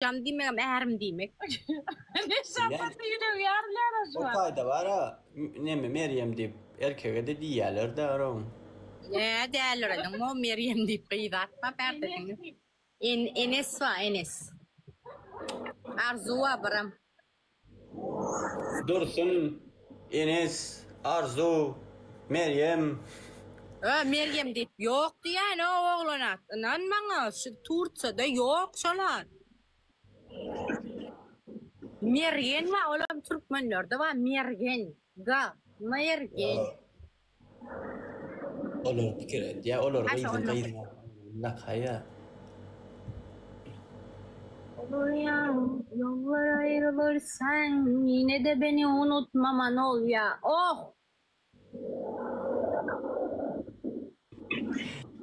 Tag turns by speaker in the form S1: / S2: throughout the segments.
S1: Cam demegem erim demek.
S2: Ne şapatı yürüyor yarlar şu
S3: O
S2: an.
S3: kayda var ha. Neme Meryem deyip erkeğe de diyeler de aram.
S1: Ne derler adam o Meryem deyip kıydatma perdesini. Enes var Enes. Arzu var Bram.
S3: Dursun, Enes, Arzu, Meryem.
S1: Meryem deyip yok diyen o oğlana. İnanmana şu Turça'da yok şolar. Mergen var oğlum Türkmenlerde var Mergen. Mergen.
S3: Olur fikir et ya olur.
S1: Aşağı
S3: Kıydın
S1: olmaz.
S3: kıydın. La kaya.
S1: Olur ya yollar ayrılır sen yine de beni unutmaman ol ya. Oh!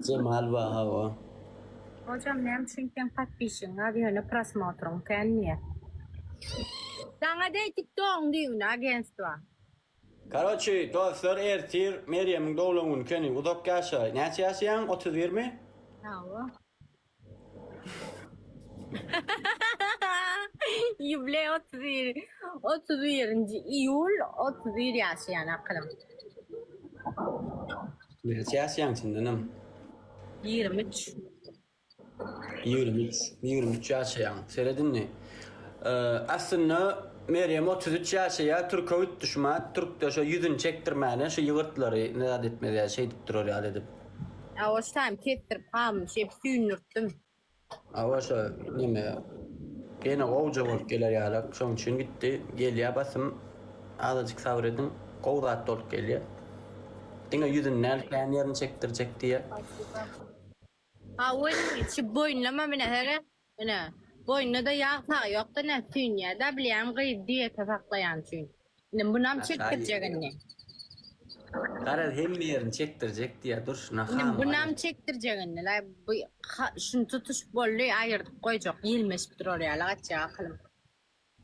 S3: Cemal var hava.
S1: Hocam nem çünkü patpişin abi hani prasmatron kendiye. Sana de TikTok diyor ne against var.
S3: Короче, dostlar ertir Meryem'in doğumunun keni uzak yaşa. Ne yaşayan 31 mi?
S1: Hava. Yüble 31. İyul 31 yaşayan akılım.
S3: Ne yaşayan sindenim?
S1: 23.
S3: 23 yaşayan. Seyredin mi? Aslında Meryem 33 yaşaya Türk'e düşman. Türk'te şu yüzünü çektirmeden şu yığırtları ne adetmedi ya şey tutturur ya dedim.
S1: O şam kettirip kalmış hep sünürttüm.
S3: Ama şu neme gene oğuca bulup gelir ya. Şunun için gitti. Geliyor basım. Azıcık sabredin. Kovdat dolup geliyor. Dine yüzünü nereden yerini çektirecek diye.
S1: Ha o içi boynlama bana hele. Ne? Boynuna da yağ tağı yok da ne dünya da bileyim gıyıp diye tafaklayan çünkü. Ne bunam çektirecek anne.
S3: Karar hem bir yerini çektirecek diye dur şuna
S1: Ne
S3: ham.
S1: bunam çektirecek anne. La bu şunu tutuş bollu ayırdık koyacak. Yilmeş bir oraya la kaçacak akılım.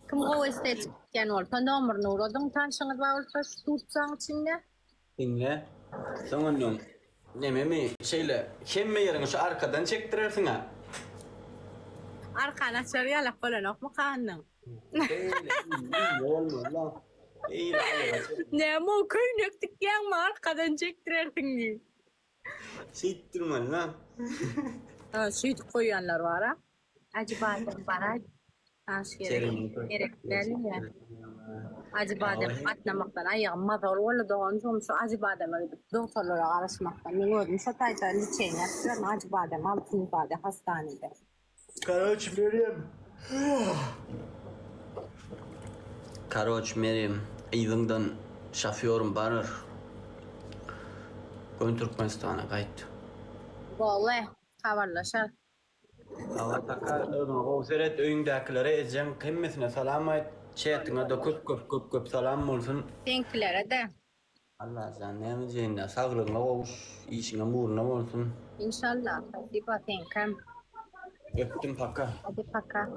S1: Kim o estetik yani ol. Tanda ömrünü uğradın tanışınız var olsa tutsan içinde.
S3: Dinle. Sonunun neme mi şeyle hem bir yerini şu arkadan çektirirsin ha.
S1: Arkana çarıya laf falan yok mu kanın?
S3: Öyle olmuyor lan. İyi lan.
S1: Ne mu kıynıktık yan arkadan çektirersin diye.
S3: Sittirmen lan.
S1: Ha süt koyanlar var ha. Acı badem para. Gerekli ya. Acı badem atlamaktan ayağım mazor valla doğan şu acı badem doktorlara araşmaktan. Ben gördüm şu tayta liçeyin yaptırım acı badem altın ifade hastanede.
S3: Karoç Meryem. Karoç Meryem. İyiliğinden şoförüm barır. Ön Türkmenistan'a kayıt.
S1: Vallahi haberleşer.
S3: Allah takar o seret öğündekilere ezeceğim kımmesine salam et. Çeyetine de köp salam olsun.
S1: Tenkilere de.
S3: Allah sen ne diyeceğin sağlığına kovuş, işine muğruna olsun.
S1: İnşallah. Hadi bakayım.
S3: Öptüm paka.
S1: Hadi paka.